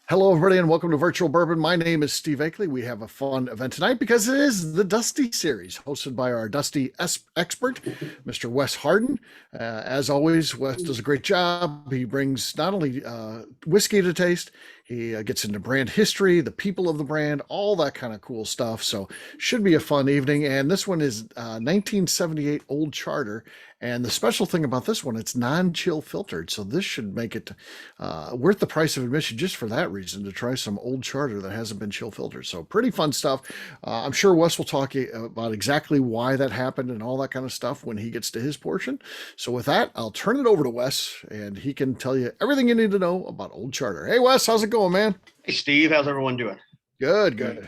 Hello, everybody, and welcome to Virtual Bourbon. My name is Steve Akley. We have a fun event tonight because it is the Dusty Series, hosted by our Dusty expert, Mr. Wes Hardin. As always, Wes does a great job. He brings not only whiskey to taste, he gets into brand history, the people of the brand, all that kind of cool stuff. So, should be a fun evening. And this one is 1978 Old Charter. And the special thing about this one, it's non-chill filtered. So this should make it worth the price of admission just for that reason, to try some Old Charter that hasn't been chill filtered. So pretty fun stuff. I'm sure Wes will talk about exactly why that happened and all that kind of stuff when he gets to his portion. So with that, I'll turn it over to Wes, and he can tell you everything you need to know about Old Charter. Hey, Wes, how's it going, man? Hey, Steve, how's everyone doing? Good, good.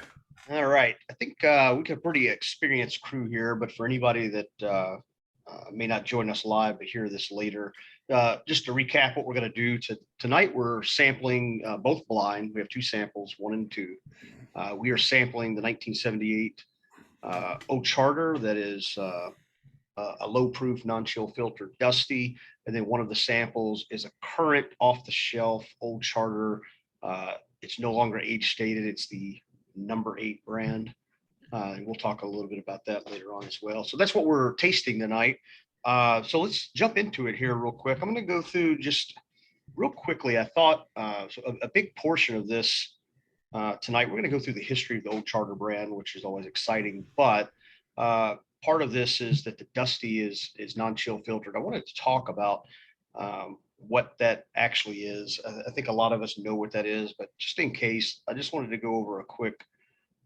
All right. I think we got a pretty experienced crew here, but for anybody that may not join us live but hear this later, just to recap what we're going to do tonight, we're sampling both blind. We have two samples, 1 and 2. We are sampling the 1978 Old Charter that is a low-proof, non-chill filtered Dusty, and then one of the samples is a current off-the-shelf Old Charter. It's no longer age stated. It's the number 8 brand. And we'll talk a little bit about that later on as well. So that's what we're tasting tonight. So let's jump into it here real quick. I'm going to go through just real quickly. I thought a big portion of this tonight, we're going to go through the history of the Old Charter brand, which is always exciting. But part of this is that the Dusty is non-chill filtered. I wanted to talk about what that actually is. I think a lot of us know what that is, but just in case, I just wanted to go over a quick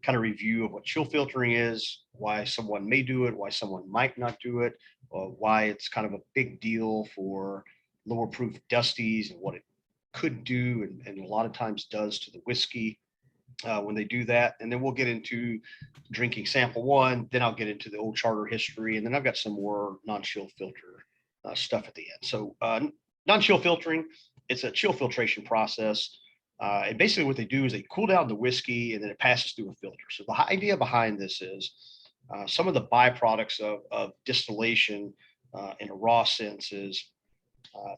kind of review of what chill filtering is, why someone may do it, why someone might not do it, why it's kind of a big deal for lower proof Dusties and what it could do and a lot of times does to the whiskey when they do that. And then we'll get into drinking sample 1, then I'll get into the Old Charter history, and then I've got some more non-chill filter stuff at the end. So non-chill filtering, it's a chill filtration process. And basically what they do is they cool down the whiskey and then it passes through a filter. So the idea behind this is some of the byproducts of distillation in a raw sense is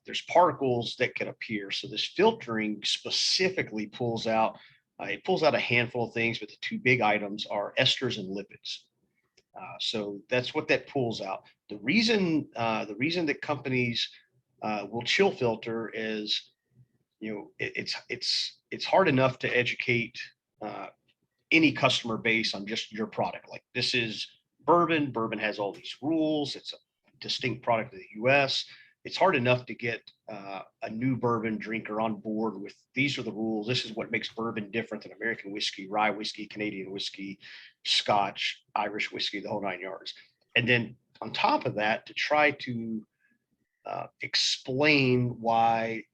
there's particles that can appear. So this filtering specifically pulls out a handful of things, but the 2 big items are esters and lipids. So that's what that pulls out. The reason that companies will chill filter is, it's hard enough to educate any customer base on just your product. Like, this is bourbon. Bourbon has all these rules. It's a distinct product of the U.S. It's hard enough to get a new bourbon drinker on board with these are the rules. This is what makes bourbon different than American whiskey, rye whiskey, Canadian whiskey, Scotch, Irish whiskey, the whole 9 yards. And then on top of that, to try to explain why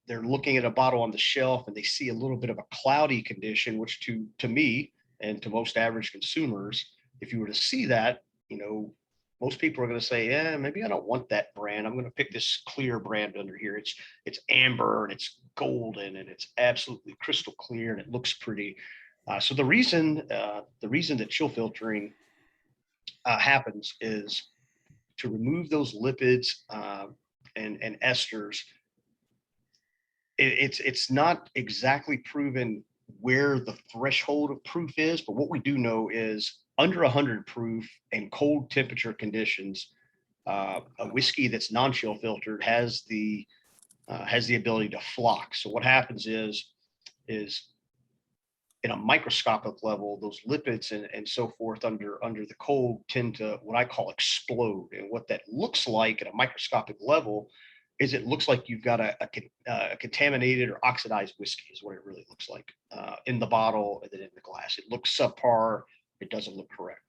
they're looking at a bottle on the shelf and they see a little bit of a cloudy condition, which to me and to most average consumers, if you were to see that, most people are going to say, yeah, maybe I don't want that brand. I'm going to pick this clear brand under here. It's amber and it's golden and it's absolutely crystal clear and it looks pretty. So the reason that chill filtering happens is to remove those lipids and esters. It's not exactly proven where the threshold of proof is, but what we do know is under 100 proof and cold temperature conditions, a whiskey that's non-chill filtered has the ability to flock. So what happens is in a microscopic level, those lipids and so forth under the cold tend to what I call explode. And what that looks like at a microscopic level is it looks like you've got a contaminated or oxidized whiskey is what it really looks like in the bottle and then in the glass. It looks subpar. It doesn't look correct.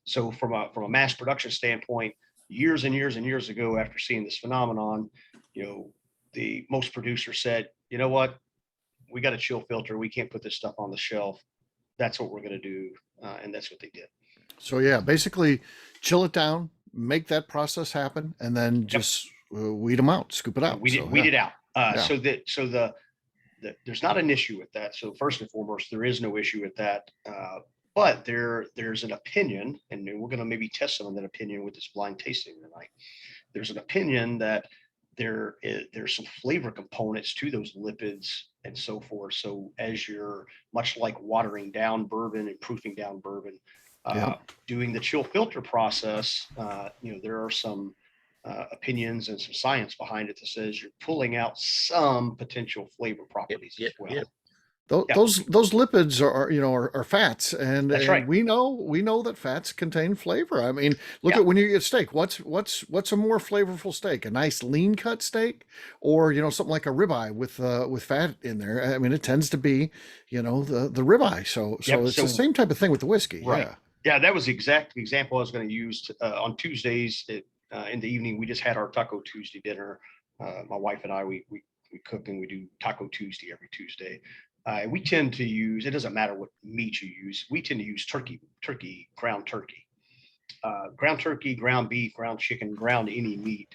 So from a mass production standpoint, years and years and years ago, after seeing this phenomenon, the most producers said, you know what, we got a chill filter. We can't put this stuff on the shelf. That's what we're going to do. And that's what they did. So yeah, basically chill it down, make that process happen, and then just weed them out, scoop it out. Weed it out. So there's not an issue with that. So first and foremost, there is no issue with that. But there's an opinion, and we're going to maybe test some of that opinion with this blind tasting tonight. There's an opinion that there's some flavor components to those lipids and so forth. So as you're much like watering down bourbon and proofing down bourbon, doing the chill filter process, there are some opinions and some science behind it that says you're pulling out some potential flavor properties as well. Those lipids are fats, and That's right. we know that fats contain flavor. I mean, look at when you get steak. What's a more flavorful steak? A nice lean cut steak, or something like a ribeye with fat in there. I mean, it tends to be the ribeye. So it's the same type of thing with the whiskey. Right. Yeah, that was the exact example I was going to use on Tuesdays in the evening. We just had our Taco Tuesday dinner. My wife and I we cook and we do Taco Tuesday every Tuesday. We tend to use, it doesn't matter what meat you use, we tend to use ground turkey, ground beef, ground chicken, ground any meat.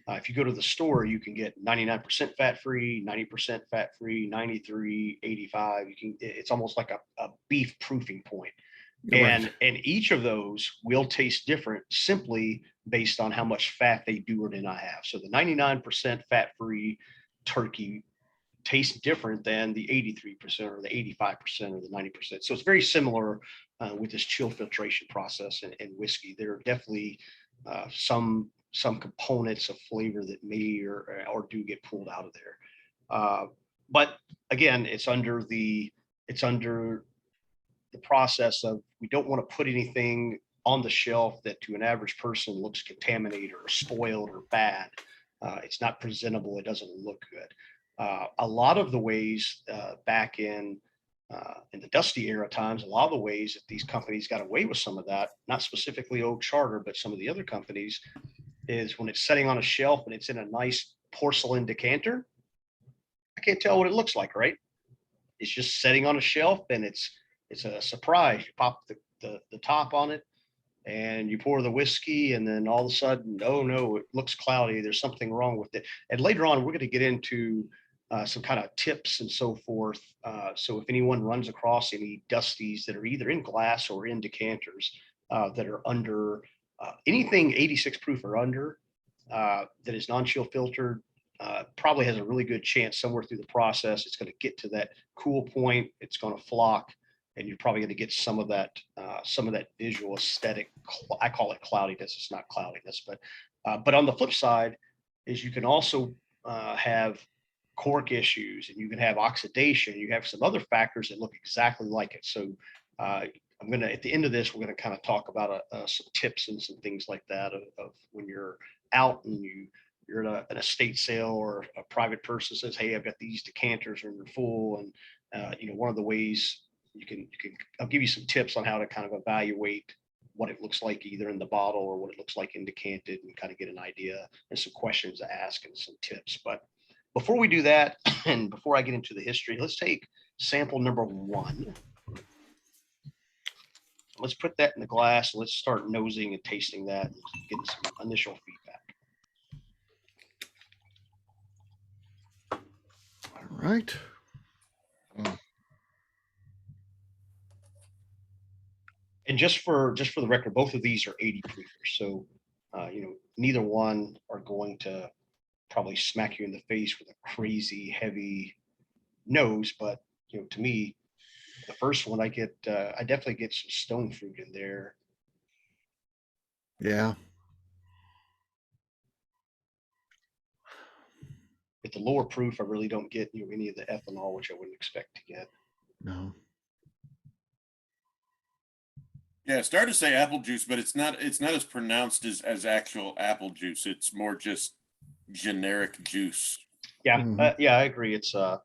If you go to the store, you can get 99% fat-free, 90% fat-free, 93, 85. It's almost like a beef proofing point. And each of those will taste different simply based on how much fat they do or do not have. So the 99% fat-free turkey tastes different than the 83% or the 85% or the 90%. So it's very similar with this chill filtration process and whiskey. There are definitely some components of flavor that may or do get pulled out of there. But again, it's under the process of, we don't want to put anything on the shelf that to an average person looks contaminated or spoiled or bad. It's not presentable. It doesn't look good. A lot of the ways back in the Dusty era times, a lot of the ways that these companies got away with some of that, not specifically Oak Charter, but some of the other companies, is when it's sitting on a shelf and it's in a nice porcelain decanter, I can't tell what it looks like, right? It's just sitting on a shelf and it's a surprise. You pop the top on it and you pour the whiskey, and then all of a sudden, oh no, it looks cloudy. There's something wrong with it. And later on, we're going to get into some kind of tips and so forth. So if anyone runs across any Dusties that are either in glass or in decanters that are under anything 86 proof or under, that is non-chill filtered, probably has a really good chance somewhere through the process it's going to get to that cool point. It's going to flock, and you're probably going to get some of that visual aesthetic. I call it cloudiness. It's not cloudiness, but on the flip side is you can also have cork issues, and you can have oxidation. You have some other factors that look exactly like it. So I'm going to, at the end of this, we're going to kind of talk about some tips and some things like that of when you're out and you're at an estate sale, or a private person says, hey, I've got these decanters and they're full. And one of the ways I'll give you some tips on how to kind of evaluate what it looks like either in the bottle or what it looks like in decanted, and kind of get an idea, and some questions to ask and some tips. But before we do that, and before I get into the history, let's take sample number 1. Let's put that in the glass. Let's start nosing and tasting that and getting some initial feedback. All right. And just for the record, both of these are 80 proofers. So, neither one are going to probably smack you in the face with a crazy heavy nose. But, to me, the first one I definitely get some stone fruit in there. Yeah. At the lower proof, I really don't get any of the ethanol, which I wouldn't expect to get. No. Yeah, started to say apple juice, but it's not as pronounced as actual apple juice. It's more just generic juice. Yeah, yeah, I agree. It's I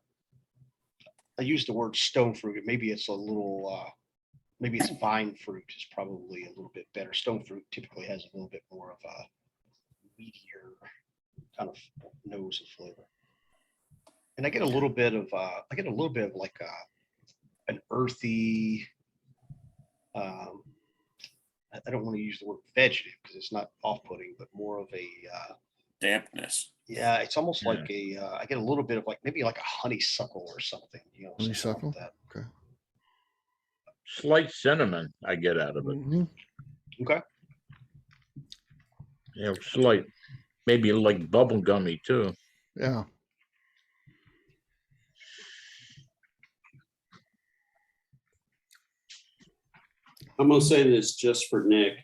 use the word stone fruit. Maybe it's a little maybe it's vine fruit is probably a little bit better. Stone fruit typically has a little bit more of a meatier kind of nose and flavor. And I get a little bit of like an earthy, I don't want to use the word vegetative because it's not off-putting, but more of a dampness. Yeah, it's almost like I get a little bit of maybe like a honeysuckle or something. Honeysuckle. Like that. Okay. Slight cinnamon I get out of it. Okay. Yeah, slight. Maybe like bubble gummy too. Yeah. I'm gonna say this just for Nick.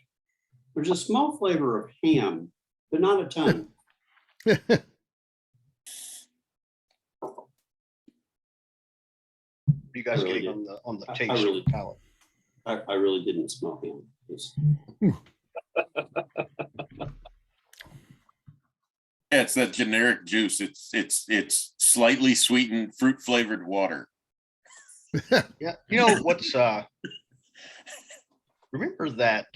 There's a small flavor of ham, but not a ton. What are you guys I really getting on the I taste really- or palate? I really didn't smell ham. It's- Yeah, it's that generic juice. It's slightly sweetened fruit flavored water. Yeah, you know what's remember that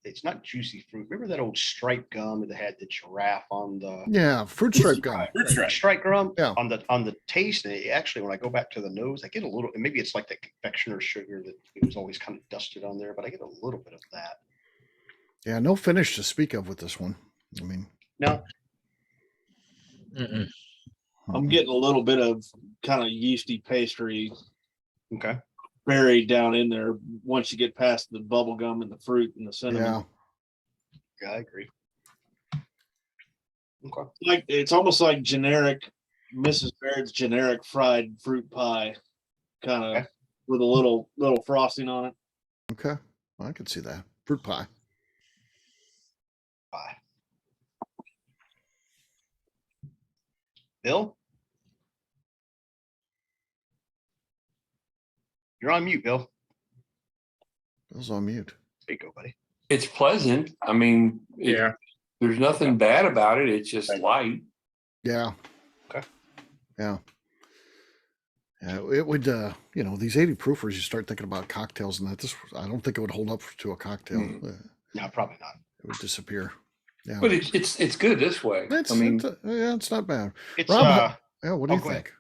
it's not juicy fruit. Remember that old striped gum that had the giraffe on the Yeah. Fruit stripe gum. Fruit stripe. striped gum? Yeah. On the taste, actually when I go back to the nose, I get a little, and maybe it's like that confectioner sugar that it was always kind of dusted on there, but I get a little bit of that. Yeah. No finish to speak of with this one. I mean, No, Mm-mm. I'm getting a little bit of kind of yeasty pastry okay. buried down in there once you get past the bubble gum and the fruit and the cinnamon. yeah. Yeah, I agree. Okay. Like it's almost like generic Mrs. Baird's generic fried fruit pie, kind of Okay. with a little frosting on it. Okay. Well, I could see that. Fruit pie. Bye. Bill? You're on mute, Bill. Bill's on mute. There you go, buddy. It's pleasant. I mean, Yeah. there's nothing bad about it. It's just light. Yeah. Okay. Yeah. Yeah. It would, these 80 proofers, you start thinking about cocktails and that. This, I don't think it would hold up to a cocktail. No, probably not. It would disappear. Yeah. But it's good this way. It's, I mean, it's not bad. It's Rob, yeah. What do you go ahead. think?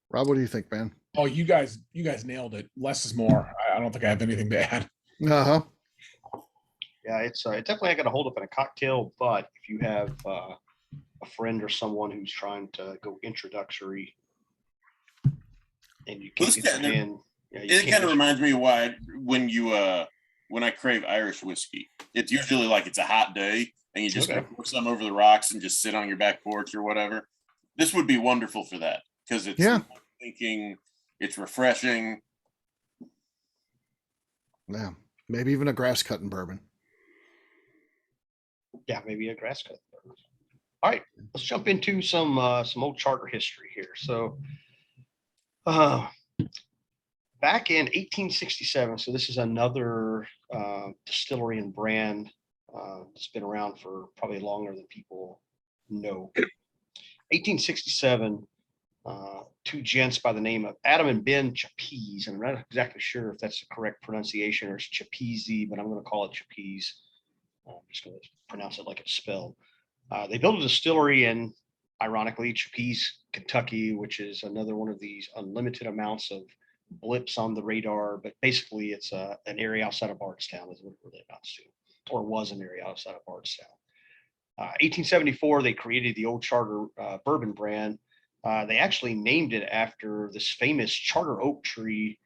Rob, what do you think, man? Oh, you guys nailed it. Less is more. I don't think I have anything to add. Uh-huh. yeah, it's definitely not going to hold up in a cocktail, but if you have a friend or someone who's trying to go introductory and you Well, can't this get kinda- them in, yeah, you It can't kind of just- reminds me of why when I crave Irish whiskey, it's usually like it's a hot day and you just Okay. pour some over the rocks and just sit on your back porch or whatever. This would be wonderful for that because it's Yeah. thinking, it's refreshing. Yeah. Maybe even a grass cutting bourbon. Yeah, maybe a grass cut. All right, let's jump into some old charter history here. So, back in 1867, so this is another distillery and brand that's been around for probably longer than people know. 1867, two gents by the name of Adam and Ben Chappies, and I'm not exactly sure if that's the correct pronunciation or it's Chappizi, but I'm going to call it Chappies. I'm just going to pronounce it like it's spelled. They built a distillery in, ironically, Chappies, Kentucky, which is another one of these unlimited amounts of blips on the radar, but basically it's an area outside of Bardstown is what it really amounts to, or was an area outside of Bardstown. 1874, they created the Old Charter bourbon brand. They actually named it after this famous charter oak tree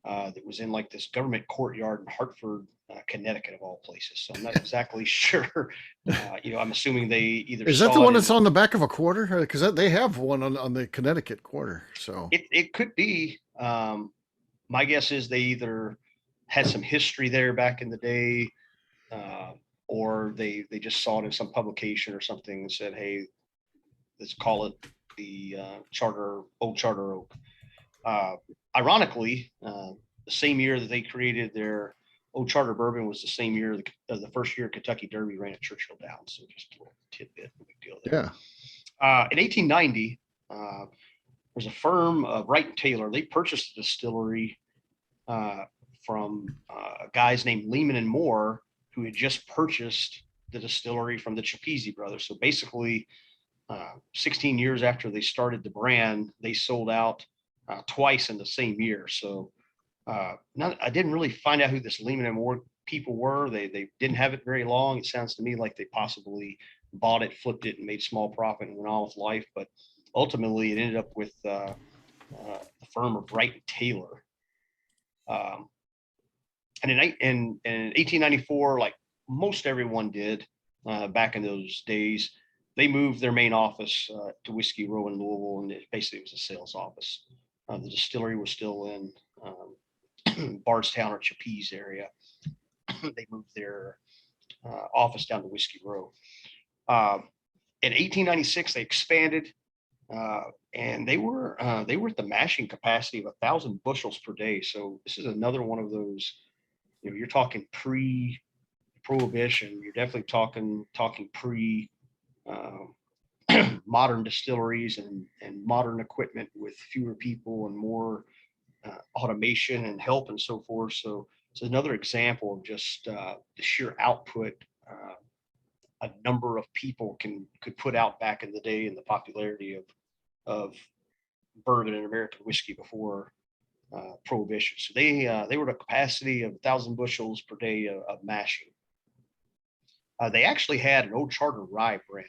that was in like this government courtyard in Hartford, Connecticut, of all places. So I'm not exactly sure. I'm assuming they either Is that the saw one it that's on the back of a quarter? Because they have one on the Connecticut quarter. So It could be. My guess is they either had some history there back in the day, or they just saw it in some publication or something and said, "Hey, let's call it the Old Charter Oak." Ironically, the same year that they created their Old Charter bourbon was the same year the first year Kentucky Derby ran at Churchill Downs. So just a little tidbit, no big deal there. yeah. In 1890, there's a firm of Wright and Taylor. They purchased the distillery from guys named Lehman and Moore, who had just purchased the distillery from the Chappizi brothers. So basically, 16 years after they started the brand, they sold out twice in the same year. So I didn't really find out who this Lehman and Moore people were. They didn't have it very long. It sounds to me like they possibly bought it, flipped it, and made small profit and went on with life. But ultimately, it ended up with the firm of Wright and Taylor. And in 1894, like most everyone did back in those days, they moved their main office to Whiskey Row in Louisville, and it basically was a sales office. The distillery was still in Bardstown or Chappies area. They moved their office down to Whiskey Row. In 1896, they expanded, and they were at the mashing capacity of 1,000 bushels per day. So this is another one of those, you're talking pre-prohibition. You're definitely talking pre modern distilleries and modern equipment with fewer people and more automation and help and so forth. So it's another example of just the sheer output a number of people could put out back in the day, and the popularity of bourbon and American whiskey before prohibition. So they were at a capacity of 1,000 bushels per day of mashing. They actually had an Old Charter rye brand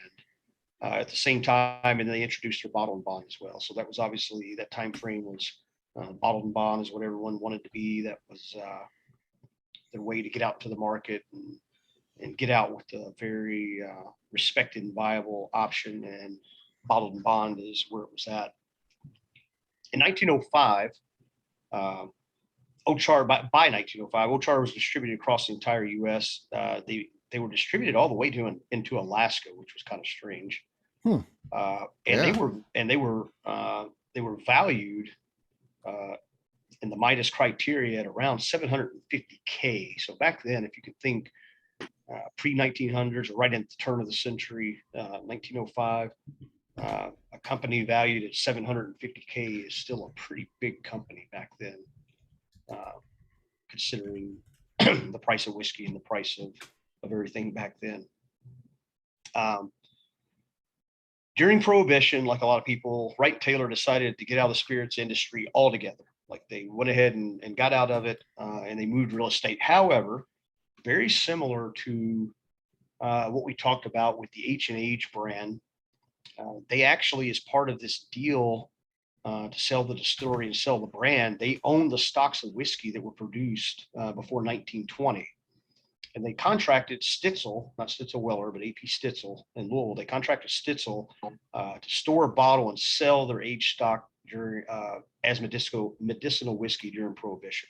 at the same time, and they introduced their bottle and bond as well. So that was obviously, that time frame was bottled and bond is what everyone wanted to be. That was their way to get out to the market and get out with a very respected and viable option. And bottled and bond is where it was at. In 1905, Old Charter, by 1905, Old Charter was distributed across the entire U.S. They were distributed all the way into Alaska, which was kind of strange. And they were valued in the Midas criteria at around $750K. So back then, if you could think pre-1900s or right at the turn of the century, 1905, a company valued at $750K is still a pretty big company back then, considering the price of whiskey and the price of everything back then. During Prohibition, like a lot of people, Wright and Taylor decided to get out of the spirits industry altogether. Like they went ahead and got out of it, and they moved real estate. However, very similar to what we talked about with the H&H brand, they actually, as part of this deal to sell the distillery and sell the brand, they owned the stocks of whiskey that were produced before 1920. And they contracted Stitzel, not Stitzel Weller, but AP Stitzel in Louisville. They contracted Stitzel to store, bottle, and sell their aged stock during as medicinal whiskey during Prohibition.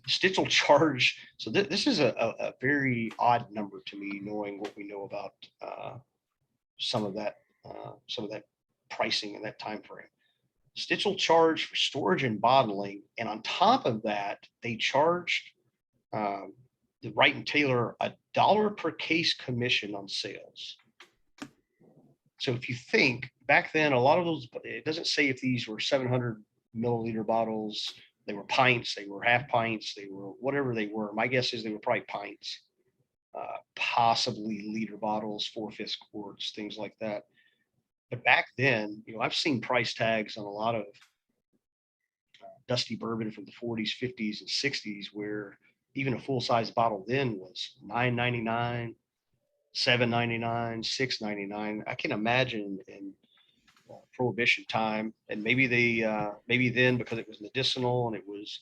Stitzel charged. So this is a very odd number to me, knowing what we know about some of that pricing in that time frame. Stitzel charged for storage and bottling, and on top of that, they charged the Wright and Taylor $1 per case commission on sales. So if you think back then, a lot of those, it doesn't say if these were 700 milliliter bottles, they were pints, they were half pints, they were whatever they were. My guess is they were probably pints, possibly liter bottles, 4/5 quarts, things like that. But back then, I've seen price tags on a lot of dusty bourbon from the 40s, 50s, and 60s where even a full-size bottle then was $9.99, $7.99, $6.99. I can imagine in Prohibition time, and maybe then, because it was medicinal and it was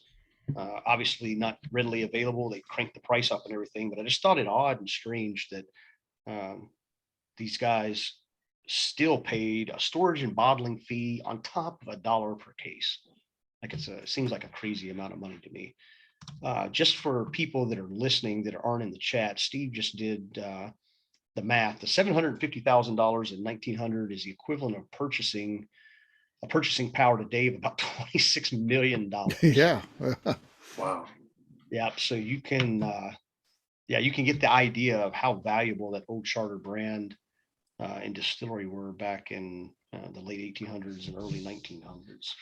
obviously not readily available, they cranked the price up and everything. But I just thought it odd and strange that these guys still paid a storage and bottling fee on top of $1 per case. Like it seems like a crazy amount of money to me. Just for people that are listening that aren't in the chat, Steve just did the math. The $750,000 in 1900 is the equivalent of purchasing power today of about $26 million. Yeah. Wow. Yeah. So you can get the idea of how valuable that Old Charter brand and distillery were back in the late 1800s and early 1900s.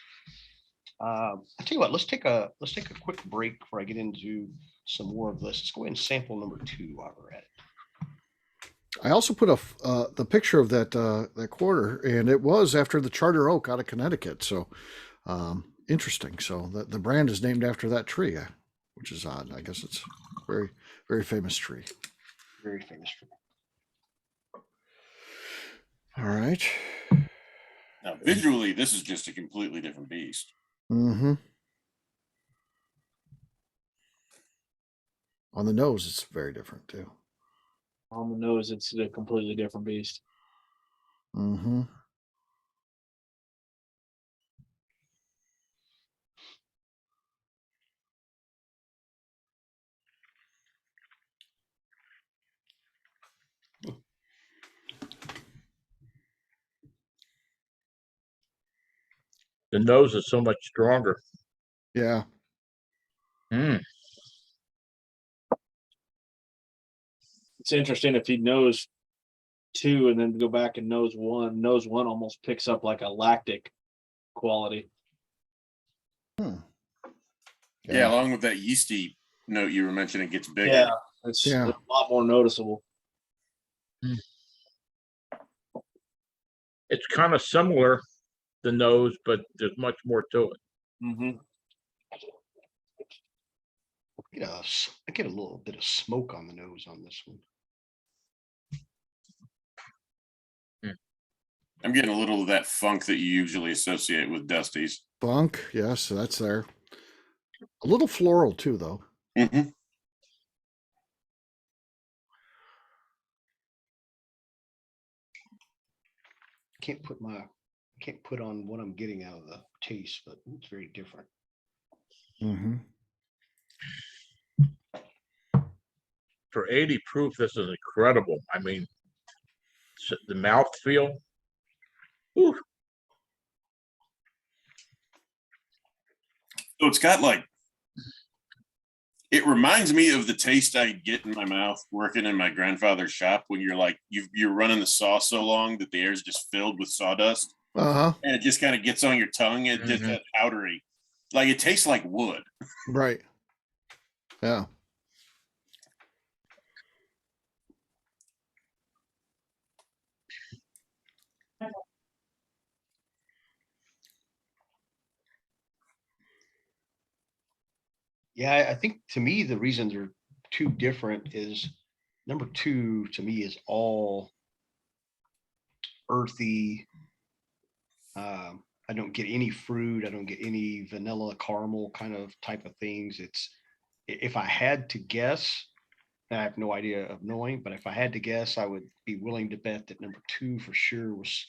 I'll tell you what, let's take a quick break before I get into some more of this. Let's go ahead and sample number 2 while we're at it. I also put the picture of that quarter, and it was after the Charter Oak out of Connecticut. So interesting. So the brand is named after that tree, which is odd. I guess it's a very, very famous tree. Very famous tree. All right. Now, visually, this is just a completely different beast. Mm-hmm. On the nose, it's very different too. On the nose, it's a completely different beast. Mm-hmm. The nose is so much stronger. Yeah. Mm. It's interesting if he knows 2 and then go back and knows 1. Knows 1 almost picks up like a lactic quality. Yeah, along with that yeasty note you were mentioning, it gets bigger. Yeah, it's Yeah. a lot more noticeable. It's kind of similar, the nose, but there's much more to it. Mm-hmm. I get a little bit of smoke on the nose on this one. I'm getting a little of that funk that you usually associate with Dusty's. Funk, yes, that's there. A little floral too, though. Mm-hmm. Can't put on what I'm getting out of the taste, but it's very different. Mm-hmm. For 80 proof, this is incredible. I mean, the mouthfeel. Ooh, So it's got like, it reminds me of the taste I get in my mouth working in my grandfather's shop when you're like, you're running the saw so long that the air is just filled with sawdust Uh-huh. and it just kind of gets on your tongue. It just that powdery, like it tastes like wood. Right. Yeah. Yeah, I think to me, the reason they're 2 different is number 2 to me is all earthy. I don't get any fruit. I don't get any vanilla caramel kind of type of things. If I had to guess, and I have no idea of knowing, but if I had to guess, I would be willing to bet that number 2 for sure was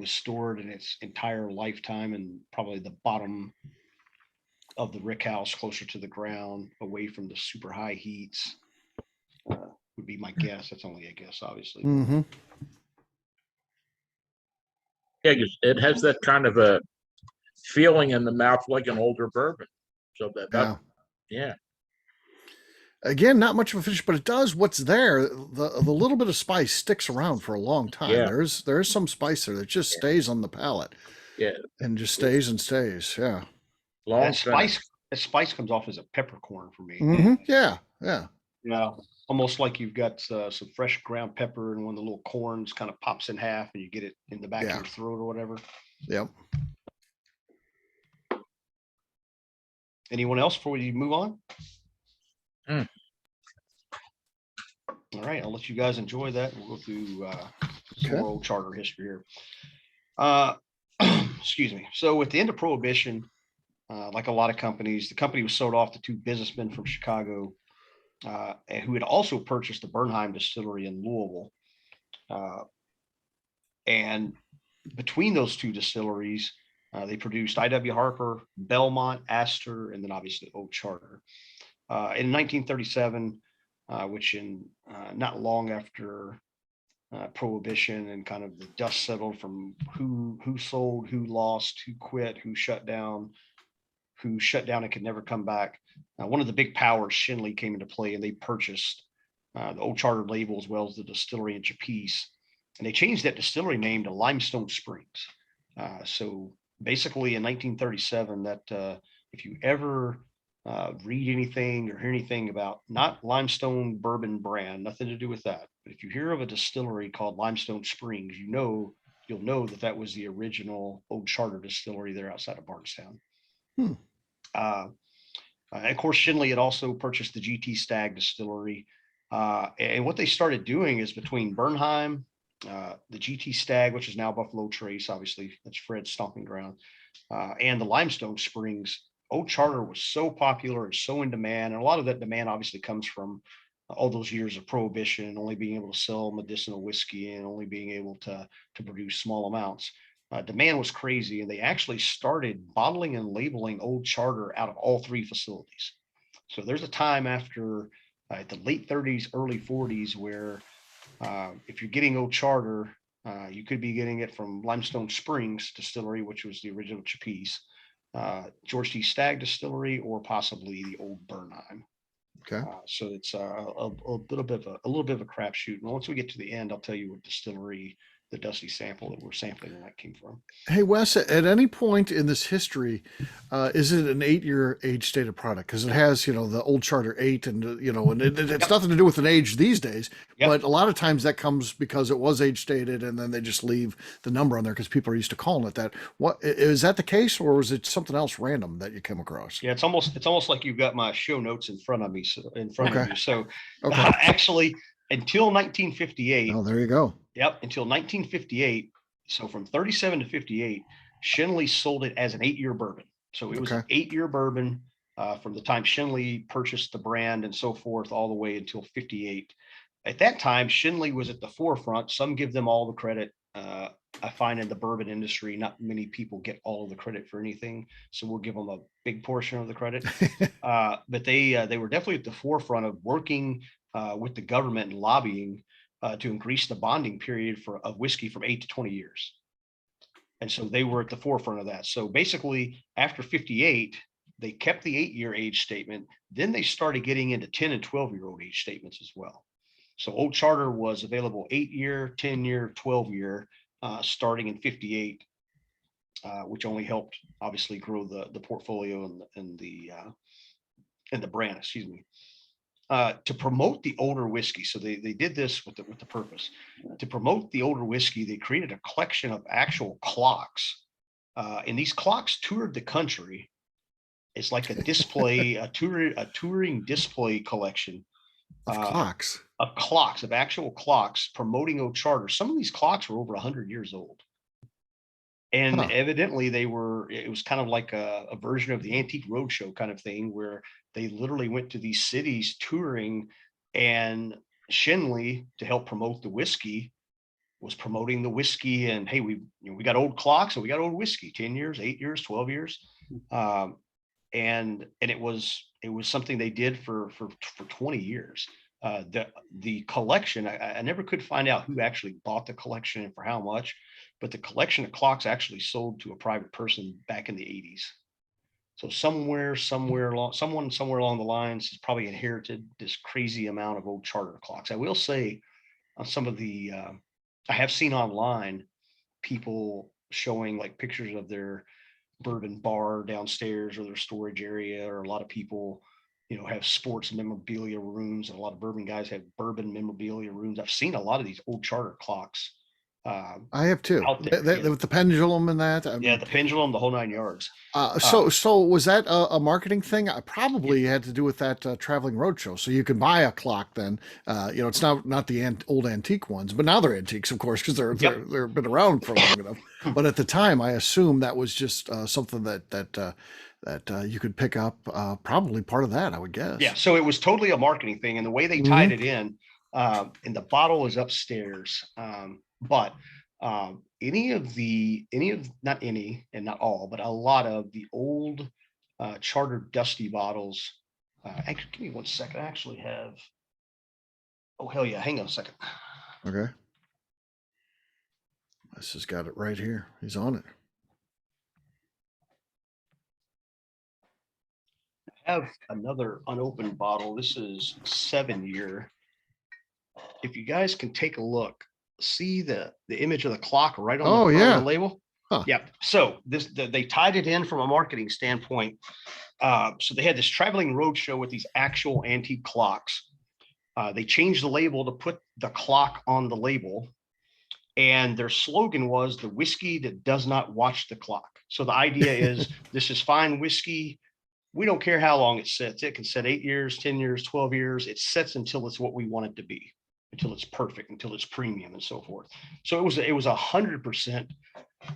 stored in its entire lifetime and probably the bottom of the rick house, closer to the ground, away from the super high heats. Would be my guess. That's only a guess, obviously. Mm-hmm. yeah, 'cause it has that kind of a feeling in the mouth like an older bourbon. So Yeah. yeah. Again, not much of a finish, but it does what's there. The little bit of spice sticks around for a long time. Yeah. There's some spice there that just stays on the palate. Yeah. And just stays and stays. Yeah. Long That finish. spice comes off as a peppercorn for me. Mm-hmm. Yeah. Yeah. Yeah. Almost like you've got some fresh ground pepper and one of the little corns kind of pops in half and you get it in the back of Yeah. your throat or whatever. Yep. Anyone else before we move on? Mm. All right, I'll let you guys enjoy that. We'll go through some Okay. more old charter history here. Excuse me. So at the end of Prohibition, like a lot of companies, the company was sold off to 2 businessmen from Chicago and who had also purchased the Bernheim distillery in Louisville. And between those 2 distilleries, they produced I.W. Harper, Belmont, Astor, and then obviously Old Charter. In 1937, which in not long after Prohibition and kind of the dust settled from who sold, who lost, who quit, who shut down and could never come back. One of the big powers, Shinley, came into play, and they purchased the Old Charter label as well as the distillery in Chapice, and they changed that distillery name to Limestone Springs. So basically, in 1937, that if you ever read anything or hear anything about not Limestone Bourbon brand, nothing to do with that, but if you hear of a distillery called Limestone Springs, you'll know that was the original Old Charter distillery there outside of Bardstown. And of course, Shinley had also purchased the GT Stag distillery. And what they started doing is between Bernheim, the GT Stag, which is now Buffalo Trace, obviously that's Fred's stomping ground, and the Limestone Springs, Old Charter was so popular and so in demand. And a lot of that demand obviously comes from all those years of prohibition, only being able to sell medicinal whiskey and only being able to produce small amounts. Demand was crazy, and they actually started bottling and labeling Old Charter out of all 3 facilities. So there's a time after the late 30s, early 40s, where if you're getting Old Charter, you could be getting it from Limestone Springs Distillery, which was the original Chapice, George T. Stagg Distillery, or possibly the Old Bernheim. Okay. So it's a little bit of a crapshoot. And once we get to the end, I'll tell you what distillery the Dusty sample that we're sampling tonight came from. Hey, Wes, at any point in this history, is it an 8-year age stated product? Because it has, the Old Charter 8 and, and it's nothing to do with an age these days. Yep. But a lot of times that comes because it was age stated and then they just leave the number on there because people are used to calling it that. What is that the case, or was it something else random that you came across? Yeah, it's almost like you've got my show notes in front of me. Okay. So Okay. actually, until 1958. Oh, there you go. Yep, until 1958. So from 37 to 58, Shenley sold it as an 8-year bourbon. So it was an 8-year bourbon from the time Shenley purchased the brand and so forth, all the way until 58. At that time, Shenley was at the forefront. Some give them all the credit. I find in the bourbon industry, not many people get all of the credit for anything. So we'll give them a big portion of the credit. But they were definitely at the forefront of working with the government and lobbying to increase the bonding period of whiskey from 8 to 20 years. And so they were at the forefront of that. So basically, after 58, they kept the 8-year age statement. Then they started getting into 10 and 12-year-old age statements as well. So Old Charter was available 8-year, 10-year, 12-year, starting in 58, which only helped obviously grow the portfolio and the brand, excuse me. To promote the older whiskey. So they did this with the purpose. To promote the older whiskey, they created a collection of actual clocks. And these clocks toured the country. It's like a display, a touring display collection. Of clocks. Of actual clocks promoting Old Charter. Some of these clocks were over 100 years old. And evidently it was kind of like a version of the Antique Roadshow kind of thing, where they literally went to these cities touring, and Shenley, to help promote the whiskey, was promoting the whiskey. And hey, we got old clocks, and we got old whiskey, 10 years, 8 years, 12 years. And it was something they did for 20 years. The collection, I never could find out who actually bought the collection and for how much, but the collection of clocks actually sold to a private person back in the 80s. So someone somewhere along the lines has probably inherited this crazy amount of Old Charter clocks. I will say on some of the, I have seen online people showing like pictures of their bourbon bar downstairs or their storage area, or a lot of people, have sports memorabilia rooms, and a lot of bourbon guys have bourbon memorabilia rooms. I've seen a lot of these Old Charter clocks. I have too. With the pendulum and that. The pendulum, the whole 9 yards. So was that a marketing thing? I probably had to do with that traveling roadshow. So you could buy a clock then. It's not the old antique ones, but now they're antiques, of course, because they've been around for long enough. But at the time, I assume that was just something that you could pick up. Probably part of that, I would guess. Yeah. So it was totally a marketing thing, and the way they tied it in, and the bottle is upstairs. But not any and not all, but a lot of the old Charter Dusty bottles. Actually, give me 1 second. I actually have. Oh, hell yeah. Hang on a second. Okay. This has got it right here. He's on it. I have another unopened bottle. This is 7-year. If you guys can take a look, see the image of the clock right on the front of the label. Yeah. So they tied it in from a marketing standpoint. So they had this traveling roadshow with these actual antique clocks. They changed the label to put the clock on the label, and their slogan was "the whiskey that does not watch the clock." So the idea is this is fine whiskey. We don't care how long it sits. It can sit 8 years, 10 years, 12 years. It sits until it's what we want it to be, until it's perfect, until it's premium, and so forth. So it was 100%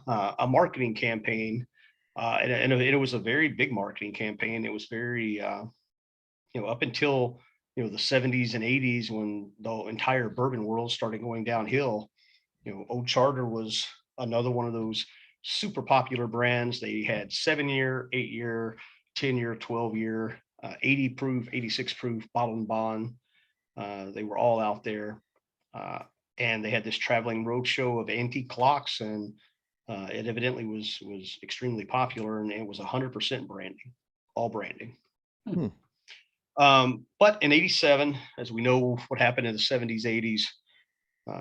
a marketing campaign, and it was a very big marketing campaign. It was very, up until the 70s and 80s, when the entire bourbon world started going downhill, Old Charter was another one of those super popular brands. They had 7-year, 8-year, 10-year, 12-year, 80 proof, 86 proof, bottle and bond. They were all out there. And they had this traveling roadshow of antique clocks, and it evidently was extremely popular, and it was 100% branding, all branding. But in 87, as we know what happened in the 70s, 80s,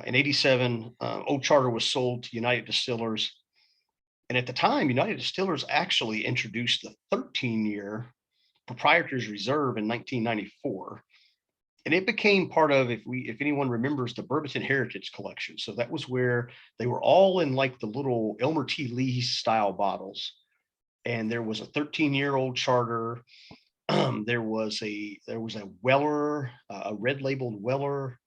in 87, Old Charter was sold to United Distillers. And at the time, United Distillers actually introduced the 13-year Proprietor's Reserve in 1994. And it became part of, if anyone remembers, the Bourbon Heritage Collection. So that was where they were all in like the little Elmer T. Lee style bottles. And there was a 13-year Old Charter. There was a Weller, a red labeled Weller.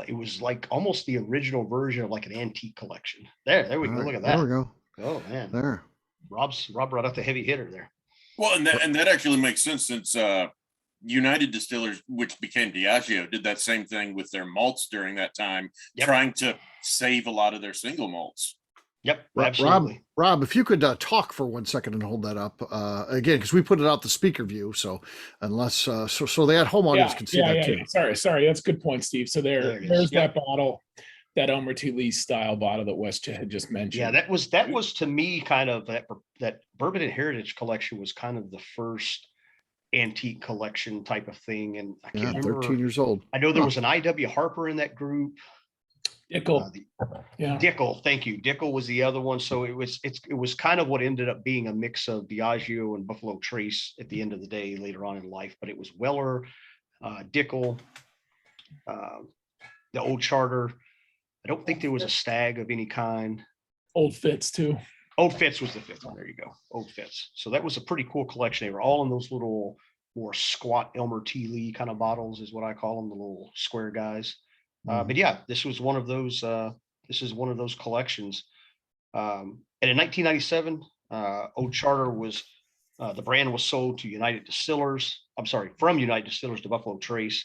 It was like almost the original version of like an antique collection. There we go. Look at that. There we go. Oh man, There. Rob brought out the heavy hitter there. Well, and that actually makes sense, since United Distillers, which became Diageo, did that same thing with their malts during that time, trying to save a lot of their single malts. Yep, absolutely. Rob, if you could talk for 1 second and hold that up again, because we put it out the speaker view. So unless so the at home audience can see that too. Sorry, that's a good point, Steve. So there's Yep. that bottle, that Elmer T. Lee style bottle that Wes had just mentioned. Yeah, that was to me kind of that Bourbon and Heritage Collection was kind of the first antique collection type of thing. And I can't remember. 13 years old. I know there was an I.W. Harper in that group. Dickel. Dickel, thank you. Dickel was the other one. So it was kind of what ended up being a mix of Diageo and Buffalo Trace at the end of the day later on in life. But it was Weller, Dickel, the Old Charter. I don't think there was a Stag of any kind. Old Fitz too. Old Fitz was the fifth one. There you go. Old Fitz. So that was a pretty cool collection. They were all in those little more squat Elmer T. Lee kind of bottles is what I call them, the little square guys. But yeah, this was one of those. This is one of those collections. And in 1997, Old Charter was the brand was sold to United Distillers. I'm sorry, from United Distillers to Buffalo Trace.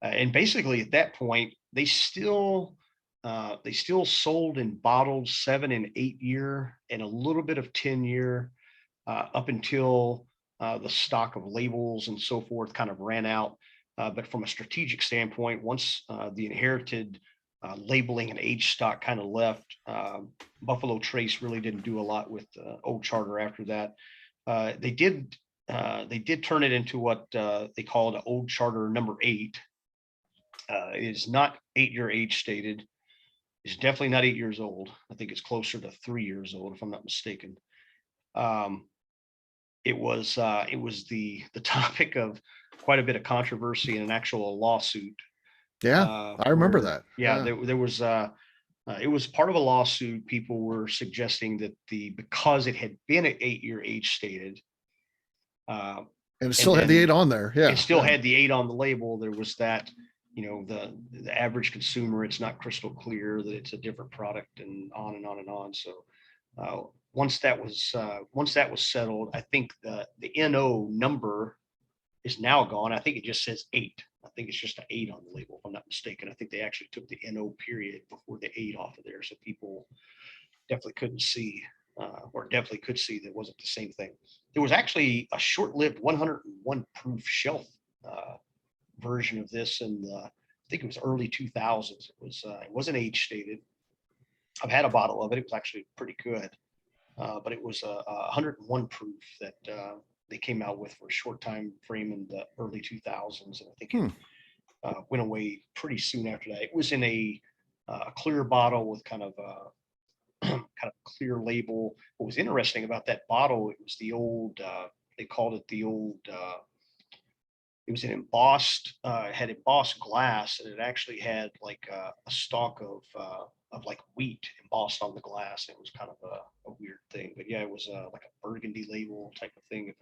And basically, at that point, they still sold in bottled 7 and 8 year and a little bit of 10-year up until the stock of labels and so forth kind of ran out. But from a strategic standpoint, once the inherited labeling and age stock kind of left, Buffalo Trace really didn't do a lot with Old Charter after that. They did turn it into what they call an Old Charter number 8. It is not 8-year age stated. It's definitely not 8 years old. I think it's closer to 3 years old, if I'm not mistaken. It was the topic of quite a bit of controversy and an actual lawsuit. Yeah, I remember that. Yeah, there was it was part of a lawsuit. People were suggesting that because it had been an 8-year age stated, and it still had the 8 on there. Yeah, it still had the 8 on the label. There was that, the average consumer, it's not crystal clear that it's a different product, and on and on and on. So once that was settled, I think the NO number is now gone. I think it just says 8. I think it's just an 8 on the label, if I'm not mistaken. I think they actually took the NO period before the 8 off of there, so people definitely couldn't see, or definitely could see that it wasn't the same thing. There was actually a short-lived 101 proof shelf version of this, and I think it was early 2000s. It wasn't age stated. I've had a bottle of it. It was actually pretty good, but it was a 101 proof that they came out with for a short time frame in the early 2000s, and I think it went away pretty soon after that. It was in a clear bottle with kind of a clear label. What was interesting about that bottle, it was the old, they called it the old, it was an embossed, had embossed glass, and it actually had like a stalk of like wheat embossed on the glass. It was kind of a weird thing, but yeah, it was like a burgundy label type of thing. If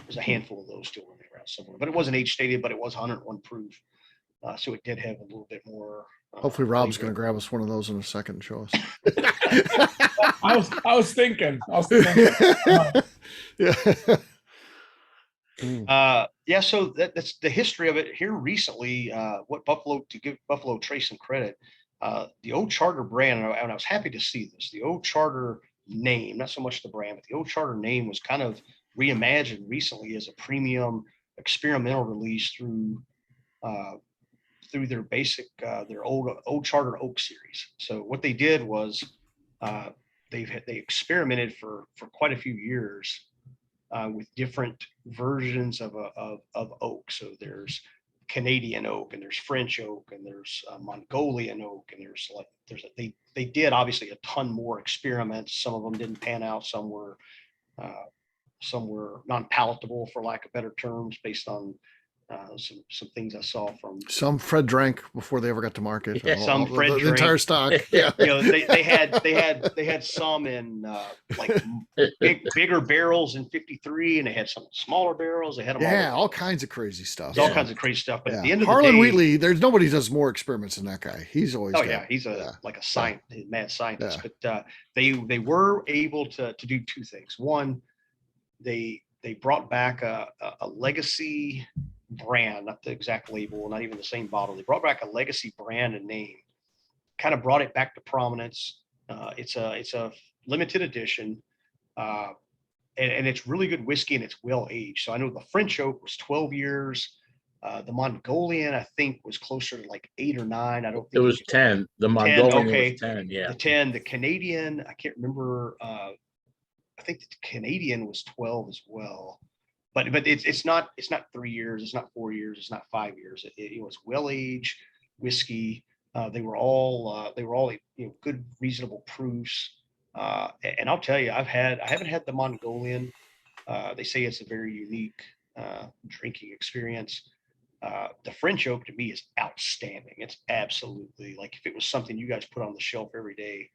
there's a handful of those still running around somewhere, but it wasn't age stated, but it was 101 proof. So it did have a little bit more. Hopefully Rob's going to grab us one of those in a second and show us. I was thinking. Yeah. Yeah, so that's the history of it here recently. What Buffalo, to give Buffalo Trace some credit, the old Charter brand, and I was happy to see this. The old Charter name, not so much the brand, but the old Charter name was kind of reimagined recently as a premium experimental release through their basic their old Charter Oak series. So what they did was they experimented for quite a few years with different versions of oak. So there's Canadian oak, and there's French oak, and there's Mongolian oak, and they did obviously a ton more experiments. Some of them didn't pan out. Some were non-palatable, for lack of better terms, based on some things I saw from Some Fred drank before they ever got to market. Yeah, some Fred the entire drank. stock. Yeah. You know, they had some in like bigger barrels in 53, and they had some smaller barrels. They had them Yeah, all all kinds of crazy stuff. all kinds of crazy stuff. But at the Yeah. end of Harlan the day, Wheatley, there's nobody does more experiments than that guy. He's always oh got- yeah, he's yeah. like a science, mad scientist. Yeah. But they were able to do two things. One, they brought back a legacy brand, not the exact label, not even the same bottle. They brought back a legacy brand and name, kind of brought it back to prominence. It's a limited edition, and it's really good whiskey, and it's well aged. So I know the French oak was 12 years. The Mongolian, I think, was closer to like 8 or 9. I don't think It was 10. The Mongolian okay. was 10. Yeah. The 10. The Canadian, I can't remember. I think the Canadian was 12 as well. But it's not 3 years, it's not 4 years, it's not 5 years. It was well aged whiskey. They were all good, reasonable proofs. And I'll tell you, I haven't had the Mongolian. They say it's a very unique drinking experience. The French oak to me is outstanding. It's absolutely, like, if it was something you guys put on the shelf every day,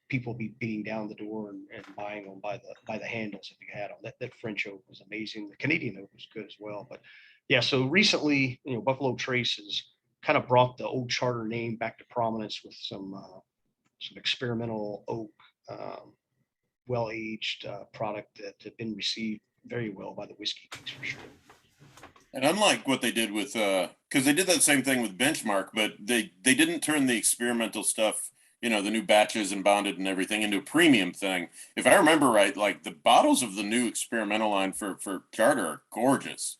people be beating down the door and buying them by the handles if you had them. That French oak was amazing. The Canadian oak was good as well. But yeah, so recently, Buffalo Trace has kind of brought the old Charter name back to prominence with some experimental oak, well-aged product that had been received very well by the whiskey geeks for sure. And unlike what they did with, because they did that same thing with Benchmark, but they didn't turn the experimental stuff, the new batches and bonded and everything, into a premium thing. If I remember right, like the bottles of the new experimental line for Charter are gorgeous.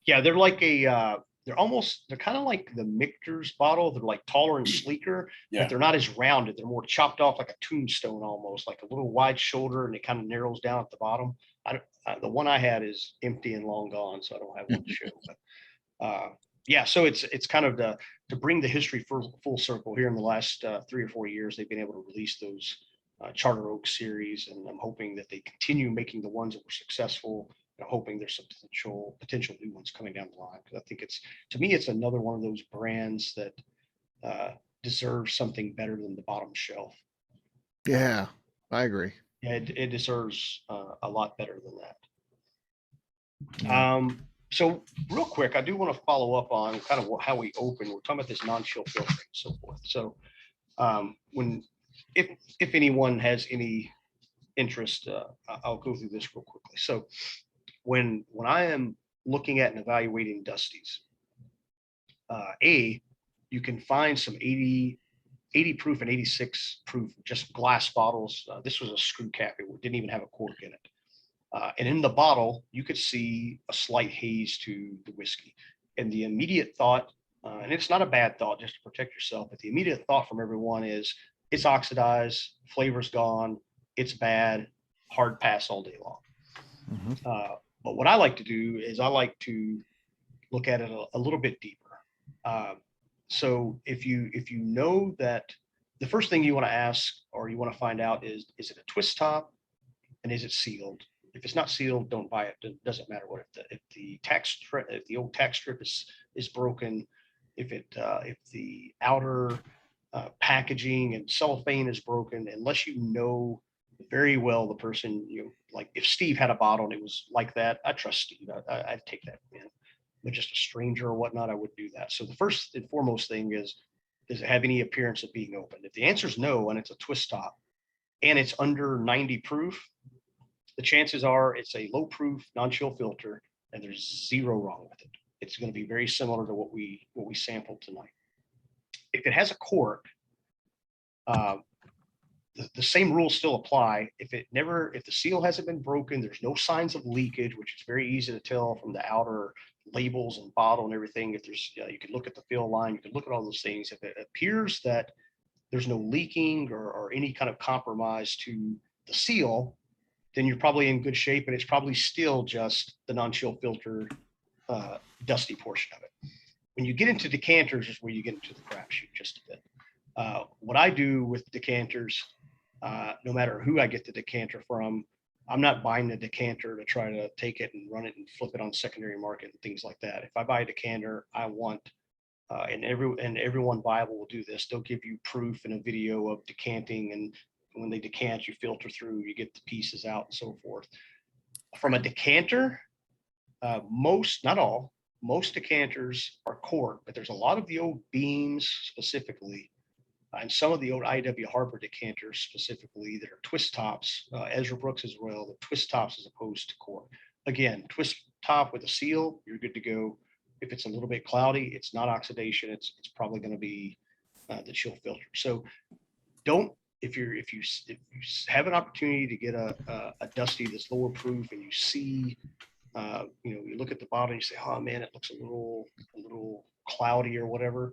Yeah, they're like they're kind of like the Michter's bottle. They're like taller and sleeker, Yeah. but they're not as rounded. They're more chopped off like a tombstone, almost like a little wide shoulder, and it kind of narrows down at the bottom. The one I had is empty and long gone, so I don't have one to show. But yeah, so it's kind of to bring the history full circle here in the last 3 or 4 years. They've been able to release those Charter Oak series, and I'm hoping that they continue making the ones that were successful. I'm hoping there's some potential new ones coming down the line, because I think it's another one of those brands that deserves something better than the bottom shelf. Yeah, I agree. Yeah, it deserves a lot better than that. So real quick, I do want to follow up on kind of how we open. We're talking about this non-chill filtering and so forth. So if anyone has any interest, I'll go through this real quickly. So when I am looking at and evaluating Dusties, you can find some 80 proof and 86 proof, just glass bottles. This was a screw cap. It didn't even have a cork in it. And in the bottle, you could see a slight haze to the whiskey. And the immediate thought, and it's not a bad thought just to protect yourself, but the immediate thought from everyone is it's oxidized, flavor's gone, it's bad, hard pass all day long. Mm-hmm. But what I like to do is I like to look at it a little bit deeper. So if you know that, the first thing you want to ask or you want to find out is it a twist top, and is it sealed? If it's not sealed, don't buy it. It doesn't matter what if the old tack strip is broken, if the outer packaging and cellophane is broken, unless you know very well the person. Like if Steve had a bottle and it was like that, I trust Steve. I'd take that in. But just a stranger or whatnot, I wouldn't do that. So the first and foremost thing is, does it have any appearance of being open? If the answer is no, and it's a twist top and it's under 90 proof, the chances are it's a low proof non-chill filter and there's zero wrong with it. It's going to be very similar to what we sampled tonight. If it has a cork, the same rules still apply. If the seal hasn't been broken, there's no signs of leakage, which is very easy to tell from the outer labels and bottle and everything. If there's, you can look at the fill line, you can look at all those things. If it appears that there's no leaking or any kind of compromise to the seal, then you're probably in good shape, and it's probably still just the non-chill filter dusty portion of it. When you get into decanters is where you get into the crapshoot just a bit. What I do with decanters, no matter who I get the decanter from, I'm not buying the decanter to try to take it and run it and flip it on the secondary market and things like that. If I buy a decanter, I want, and everyone Bible will do this. They'll give you proof and a video of decanting, and when they decant, you filter through, you get the pieces out and so forth. From a decanter, most, not all, most decanters are cork, but there's a lot of the old beams specifically, and some of the old IW Harper decanters specifically that are twist tops, Ezra Brooks as well, the twist tops as opposed to cork. Again, twist top with a seal, you're good to go. If it's a little bit cloudy, it's not oxidation, it's probably going to be the chill filter. So don't, if you have an opportunity to get a dusty that's lower proof, and you see, you look at the bottle and you say, oh man, it looks a little cloudy or whatever.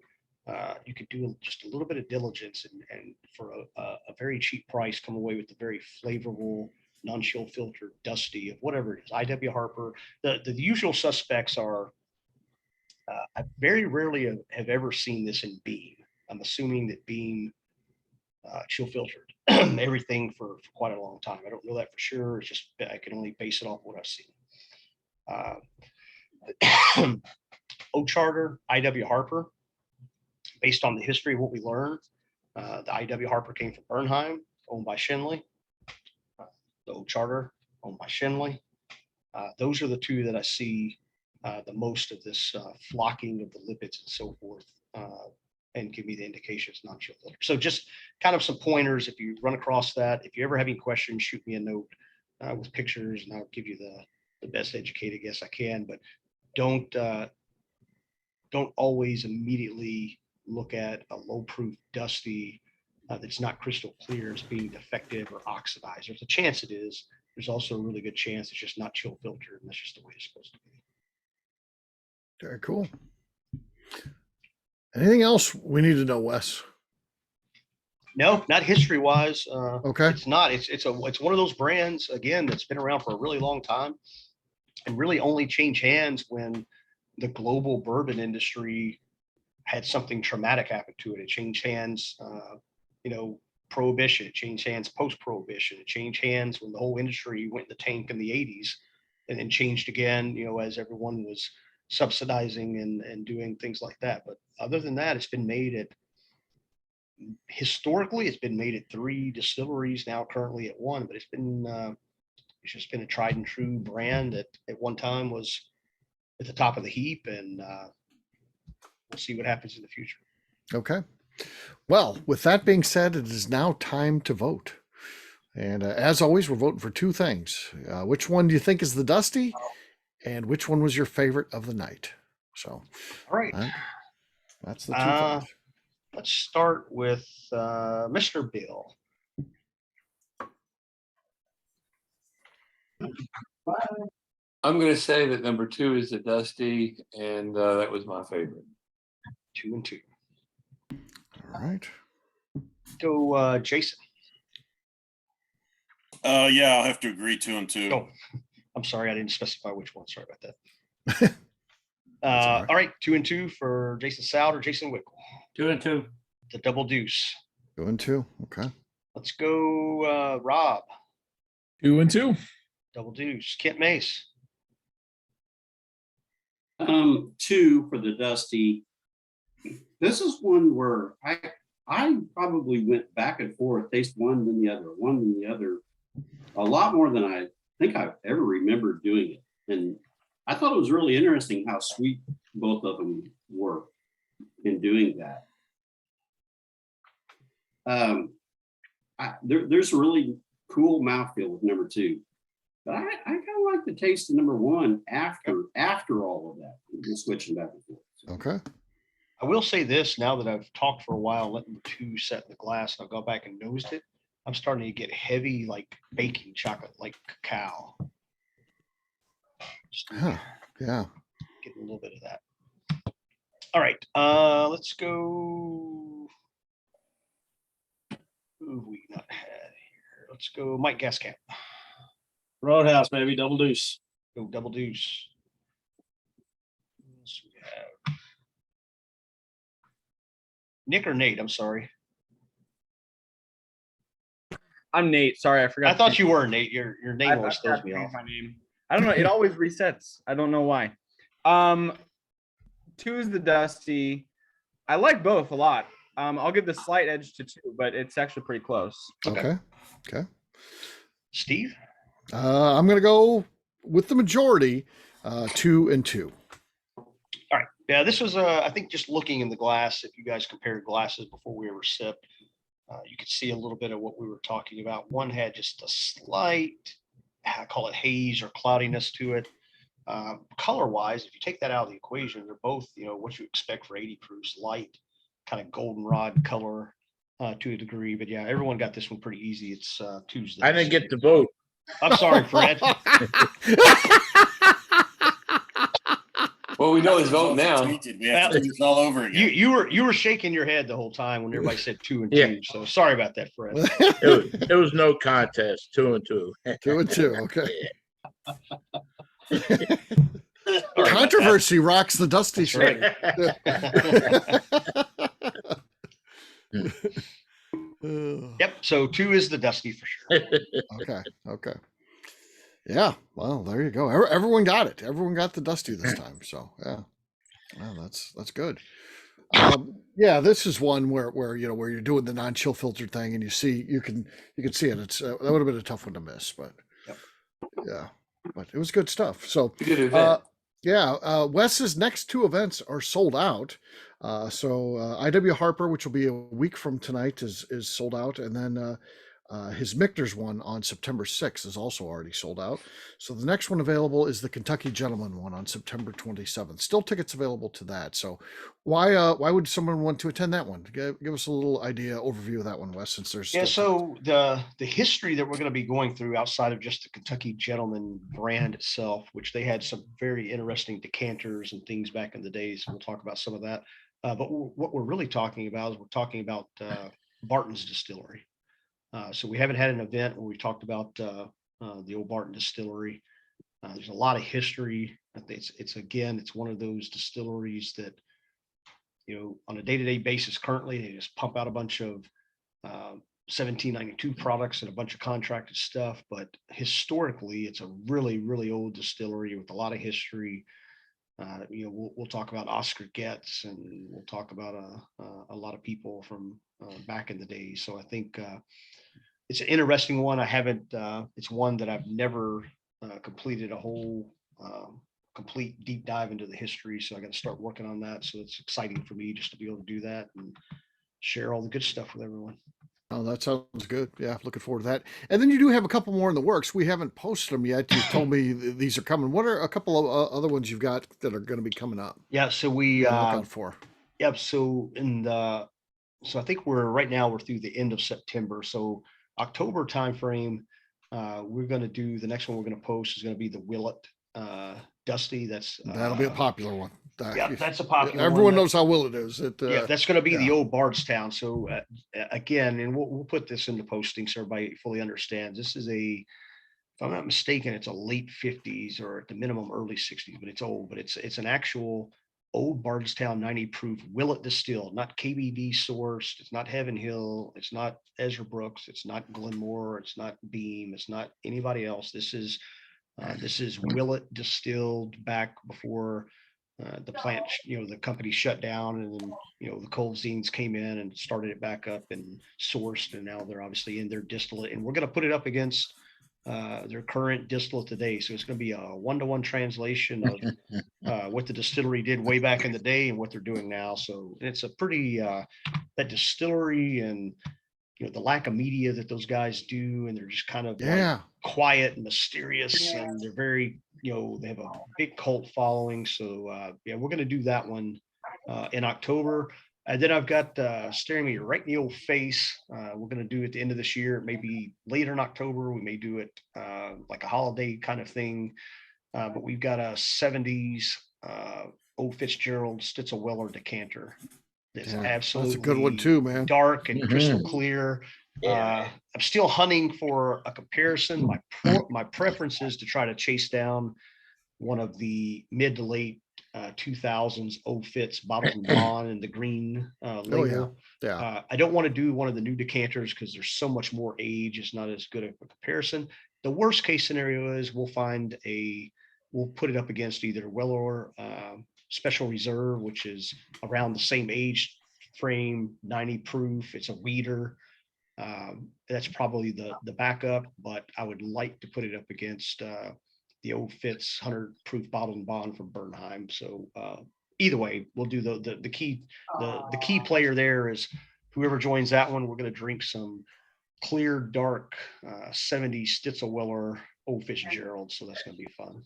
You could do just a little bit of diligence and for a very cheap price, come away with the very flavorful non-chill filter dusty of whatever it is. IW Harper. The usual suspects are. I very rarely have ever seen this in Beam. I'm assuming that Beam chill filtered everything for quite a long time. I don't know that for sure. It's just I can only base it off what I've seen. Oak Charter, IW Harper. Based on the history of what we learned, the IW Harper came from Bernheim, owned by Schenley. The Oak Charter, owned by Schenley. Those are the two that I see the most of this flocking of the lipids and so forth, and give me the indications non-chill filter. So just kind of some pointers if you run across that. If you ever have any questions, shoot me a note with pictures, and I'll give you the best educated guess I can. But don't always immediately look at a low proof dusty that's not crystal clear as being defective or oxidized. There's a chance it is. There's also a really good chance it's just not chill filtered, and that's just the way it's supposed to be. Very cool. Anything else we need to know, Wes? No, not history wise. Okay. It's not. It's one of those brands again that's been around for a really long time, and really only changed hands when the global bourbon industry had something traumatic happen to it. It changed hands, prohibition. It changed hands post-prohibition. It changed hands when the whole industry went in the tank in the 80s, and then changed again, as everyone was subsidizing and doing things like that. But other than that, it's been made historically, it's been made at 3 distilleries, now currently at 1, but it's just been a tried and true brand that at one time was at the top of the heap, and we'll see what happens in the future. Okay. Well, with that being said, it is now time to vote. And as always, we're voting for 2 things. Which one do you think is the dusty? And which one was your favorite of the night? So, all right. That's the 2 things. Let's start with Mr. Bill. I'm going to say that number 2 is the Dusty, and that was my favorite. 2 and 2. All right. Go, Jason. Yeah, I'll have to agree 2 and 2. Oh, I'm sorry, I didn't specify which one. Sorry about that. all right. All right, 2 and 2 for Jason Soud or Jason Wickle. 2 and 2. The double deuce. 2 and 2. Okay. Let's go, Rob. 2 and 2. Double deuce. Kent Mace. 2 for the Dusty. This is one where I probably went back and forth, taste one then the other, a lot more than I think I've ever remembered doing it. And I thought it was really interesting how sweet both of them were in doing that. There's a really cool mouthfeel with number 2. But I kind of like the taste of number one after all of that. Just switching back and forth. So, Okay. I will say this, now that I've talked for a while, let number two set in the glass, and I'll go back and nosed it. I'm starting to get heavy, like baking chocolate, like cacao. Just Huh. Yeah. getting a little bit of that. All right, let's go. Who have we not had here? Let's go Mike Gascamp. Roadhouse, maybe double deuce. Go Double Deuce. Who else we have? Nick or Nate? I'm sorry. I'm Nate. Sorry, I forgot. I thought you were Nate. Your name I always forgot throws me to change off. my name. I don't know. It always resets. I don't know why. 2 is the Dusty. I like both a lot. I'll give the slight edge to 2, but it's actually pretty close. Okay. Okay. Steve? I'm going to go with the majority, 2 and 2. All right. Yeah, this was, I think, just looking in the glass, if you guys compared glasses before we ever sipped, you could see a little bit of what we were talking about. One had just a slight, I call it haze or cloudiness to it. Color-wise, if you take that out of the equation, they're both, what you expect for 80 proofs, light, kind of goldenrod color to a degree. But yeah, everyone got this one pretty easy. It's Tuesday. I didn't get to vote. I'm sorry, Fred. Well, we know his vote now. We have to do this all over again. You were shaking your head the whole time when everybody said 2 and 2. Yeah. So sorry about that, Fred. It was no contest, 2 and 2. 2 and 2. Okay. Controversy rocks the Dusty That's right. Yep. So 2 is the Dusty for sure. Okay. Yeah. Well, there you go. Everyone got it. Everyone got the Dusty this time. So yeah. Well, that's good. Yeah, this is one where you're doing the non-chill filtered thing, and you can see it. It's that would have been a tough one to miss, but yeah, but it was good stuff. So Good event. yeah, Wes's next 2 events are sold out. So IW Harper, which will be a week from tonight, is sold out, and then his Michter's one on September 6th is also already sold out. So the next one available is the Kentucky Gentleman one on September 27th. Still tickets available to that. So why would someone want to attend that one? Give us a little overview of that one, Wes, since there's So the history that we're going to be going through outside of just the Kentucky Gentleman brand itself, which they had some very interesting decanters and things back in the days. We'll talk about some of that. But what we're really talking about is we're talking about Barton's Distillery. So we haven't had an event where we talked about the old Barton Distillery. There's a lot of history. I think it's one of those distilleries that, on a day-to-day basis, currently they just pump out a bunch of 1792 products and a bunch of contracted stuff. But historically, it's a really, really old distillery with a lot of history. We'll talk about Oscar Getz, and we'll talk about a lot of people from back in the day. So I think it's an interesting one. It's one that I've never completed a whole complete deep dive into the history. So I got to start working on that. So it's exciting for me just to be able to do that and share all the good stuff with everyone. Oh, that sounds good. Yeah, looking forward to that. And then you do have a couple more in the works. We haven't posted them yet. You told me these are coming. What are a couple of other ones you've got that are going to be coming up? Yeah, so we look out for. Yep. So I think we're through the end of September. So October timeframe, we're going to do the next one we're going to post is going to be the Willet Dusty. That'll be a popular one. That's a popular Everyone knows how Willet is. That's going to be the old Bardstown. So again, and we'll put this in the posting so everybody fully understands. This is if I'm not mistaken, it's a late 50s or at the minimum early 60s, but it's old. But it's an actual old Bardstown 90 proof Willet distilled, not KBD sourced. It's not Heaven Hill. It's not Ezra Brooks. It's not Glenmore. It's not Beam. It's not anybody else. This is Willet distilled back before the plant, the company shut down, and then, the cold zines came in and started it back up and sourced. And now they're obviously in their distillate, and we're going to put it up against their current distillate today. So it's going to be a 1-to-1 translation of what the distillery did way back in the day and what they're doing now. So it's a pretty, that distillery and, the lack of media that those guys do, and they're just kind of like quiet and mysterious, and they're very, they have a big cult following. So yeah, we're going to do that one in October. And then I've got staring me right in the old face. We're going to do it at the end of this year, maybe later in October. We may do it like a holiday kind of thing. But we've got a 70s Old Fitzgerald Stitzel-Weller decanter. That's absolutely that's a good one too, man. Dark and crystal clear. I'm still hunting for a comparison. My preference is to try to chase down one of the mid to late 2000s Old Fitz bottled and bond in the green label. Yeah. I don't want to do one of the new decanters because there's so much more age. It's not as good of a comparison. The worst case scenario is we'll put it up against either Weller Special Reserve, which is around the same age frame, 90 proof. It's a weeder. That's probably the backup, but I would like to put it up against the Old Fitz 100 proof bottled and bond from Bernheim. So either way, we'll do the key player there is whoever joins that one. We're going to drink some clear, dark 70s Stitzel-Weller Old Fitzgerald. So that's going to be fun.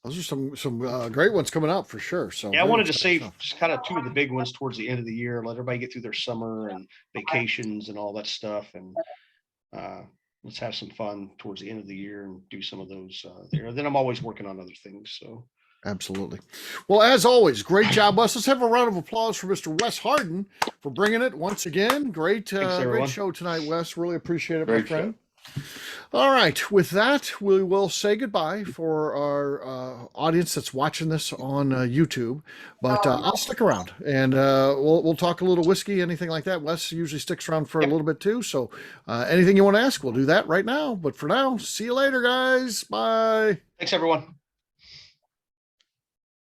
Those are some great ones coming up for sure. So yeah, I wanted to save kind of two of the big ones towards the end of the year, let everybody get through their summer and vacations and all that stuff. And let's have some fun towards the end of the year and do some of those there. Then I'm always working on other things. So absolutely. Well, as always, great job, Wes. Let's have a round of applause for Mr. Wes Hardin for bringing it once again. Great show tonight, Wes. Really appreciate it, my friend. All right. With that, we will say goodbye for our audience that's watching this on YouTube. But I'll stick around and we'll talk a little whiskey, anything like that. Wes usually sticks around for a little bit too. So anything you want to ask, we'll do that right now. But for now, see you later, guys. Bye. Thanks, everyone.